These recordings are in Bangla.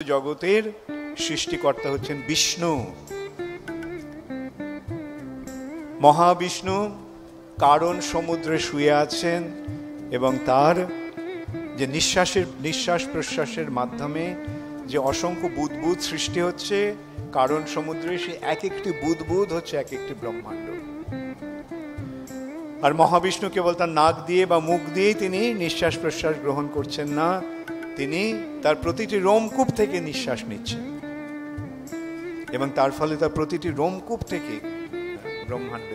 জগতের সৃষ্টিকর্তা হচ্ছেন বিষ্ণু। মহাবিষ্ণু কারণ সমুদ্রে শুয়ে আছেন এবং তার যে নিঃশ্বাস প্রশ্বাসের মাধ্যমে যে অসংখ্য বুদ্বুদ সৃষ্টি হচ্ছে কারণ সমুদ্রে, সে এক একটি বুদ্বুদ হচ্ছে এক একটি ব্রহ্মাণ্ড। আর মহাবিষ্ণু কেবল তার নাক দিয়ে বা মুখ দিয়েই তিনি নিঃশ্বাস প্রশ্বাস গ্রহণ করছেন না, তিনি তার প্রতিটি রোমকূপ থেকে নিঃশ্বাস নিচ্ছেন এবং তার ফলে তার প্রতিটি রোমকূপ থেকে ব্রহ্মাণ্ড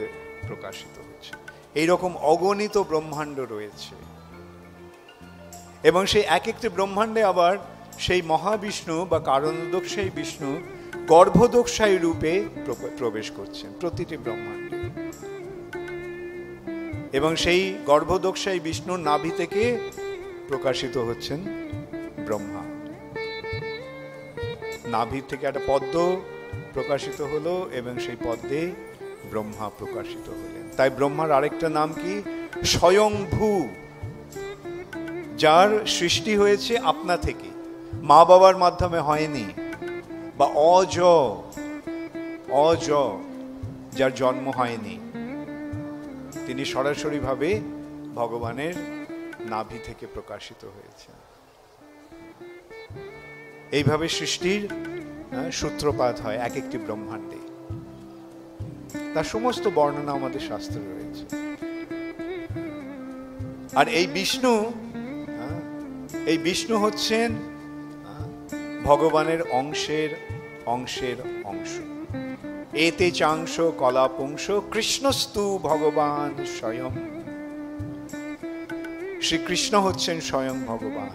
প্রকাশিত হচ্ছে। এইরকম অগণিত ব্রহ্মাণ্ড রয়েছে এবং সেই এক একটি ব্রহ্মাণ্ডে আবার সেই মহাবিষ্ণু বা কারণোদকশায়ী বিষ্ণু গর্ভোদকশায়ী রূপে প্রবেশ করছেন প্রতিটি ব্রহ্মাণ্ডে। এবং সেই গর্ভোদকশায়ী বিষ্ণুর নাভি থেকে প্রকাশিত হচ্ছেন ব্রহ্মা। নাভি থেকে একটা পদ্ম প্রকাশিত হলো এবং সেই পদ্মে ব্রহ্মা প্রকাশিত হলেন। তাই ব্রহ্মার আরেকটা নাম কি? স্বয়ংভূ, যার সৃষ্টি হয়েছে আপনা থেকে, মা বাবার মাধ্যমে হয়নি, বা অজ যার জন্ম হয়নি, তিনি সরাসরি ভাবে ভগবানের নাভি থেকে প্রকাশিত হয়েছে। এইভাবে সৃষ্টির সূত্রপাত হয় এক একটি ব্রহ্মাণ্ডে। তার সমস্ত বর্ণনা আমাদের শাস্ত্রে রয়েছে। আর এই বিষ্ণু হচ্ছেন ভগবানের অংশের অংশ। এতে চাংশ কলাপুংস কৃষ্ণস্তু ভগবান স্বয়ং। শ্রীকৃষ্ণ হচ্ছেন স্বয়ং ভগবান।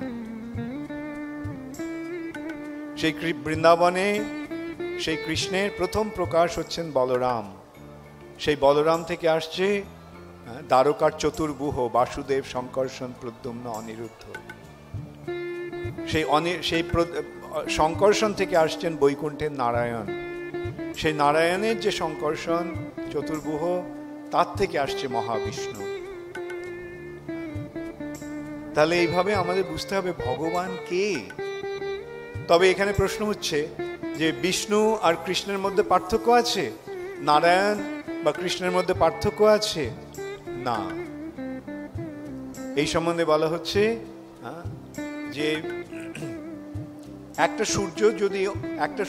সেই বৃন্দাবনে সেই কৃষ্ণের প্রথম প্রকাশ হচ্ছেন বলরাম। সেই বলরাম থেকে আসছে দ্বারকার চতুর্ভুহ বাসুদেব, শঙ্কর্ষণ, প্রদ্যুম্ন, অনিরুদ্ধ। সেই শঙ্কর্ষণ থেকে আসছেন বৈকুণ্ঠের নারায়ণ। সেই নারায়ণের যে শঙ্কর্ষণ চতুর্ভুহ, তার থেকে আসছে মহাবিষ্ণু। তাহলে এইভাবে আমাদের বুঝতে হবে ভগবান কে। তবে এখানে প্রশ্ন হচ্ছে যে বিষ্ণু আর কৃষ্ণের মধ্যে পার্থক্য আছে? নারায়ণ বা কৃষ্ণের মধ্যে পার্থক্য আছে? না। এই সম্বন্ধে বলা হচ্ছে যে একটা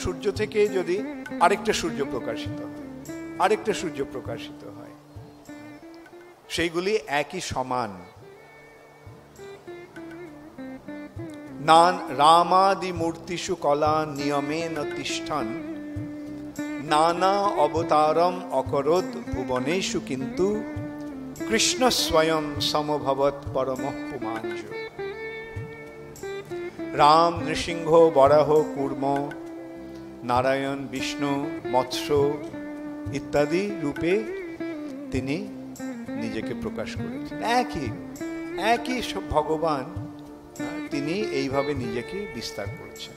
সূর্য থেকে যদি আরেকটা সূর্য প্রকাশিত হয়, সেইগুলি একই সমান। রামাদি মূর্তিষু কলা নিয়মেন তিষ্ঠন নানা অবতারম অকরোদ ভুবনেষু কিন্তু কৃষ্ণ স্বয়ং সমভবৎ পরমঃ পুমাঞ্জ। রাম, নৃসিংহ, বরাহ, কূর্ম, নারায়ণ, বিষ্ণু, মৎস্য ইত্যাদি রূপে তিনি নিজেকে প্রকাশ করেছেন। একই সব ভগবান, তিনি এইভাবে নিজেকে বিস্তার করেছেন।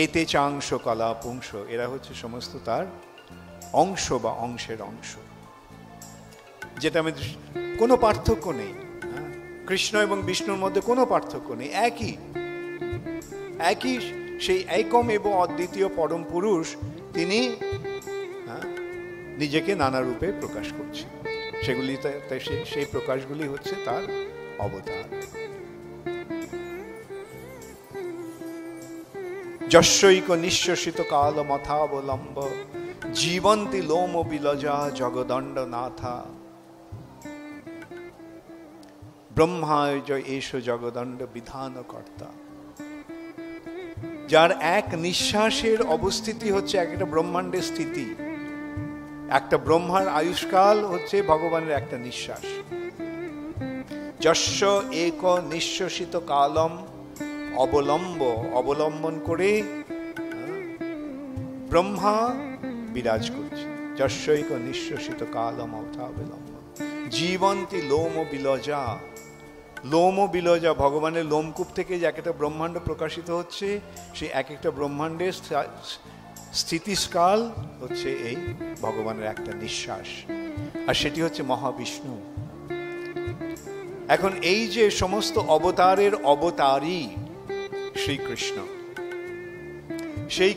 এতে চাংশ কলা পুংস, এরা হচ্ছে সমস্ত তার অংশ বা অংশের অংশ, যেটা আমাদের কোনো পার্থক্য নেই। কৃষ্ণ এবং বিষ্ণুর মধ্যে কোনো পার্থক্য নেই, একই সেই একম এবং অদ্বিতীয় পরম পুরুষ, তিনি নিজেকে নানা রূপে প্রকাশ করছেন। সেই প্রকাশগুলি হচ্ছে তার অবতার। যস্যৈক নিঃশ্বসিত কাল মথাবলম্ব জীবন্তি লোম বিলজা জগদণ্ড নাথা ব্রহ্মায় জয় এষ জগদণ্ড বিধান কর্তা। যার এক নিঃশ্বাসের অবস্থিতি হচ্ছে একটা ব্রহ্মাণ্ডের স্থিতি। একটা ব্রহ্মার আয়ুষ্কাল হচ্ছে ভগবানের একটা নিঃশ্বাস। যস্য এক নিঃশ্বসিত কালম অবলম্বন করে ব্রহ্মা বিরাজ করছে। যস্যৈক নিঃশ্বসিত কালম অবলম্ব জীবন্তি লোম বিলজা, ভগবানের লোমকূপ থেকে যে একটা ব্রহ্মাণ্ড প্রকাশিত হচ্ছে, সেই এক একটা ব্রহ্মাণ্ডের স্থিতিকাল হচ্ছে এই ভগবানের একটা নিঃশ্বাস, আর সেটি হচ্ছে মহাবিষ্ণু। এখন এই যে সমস্ত অবতারের অবতারী শ্রীকৃষ্ণ, সেই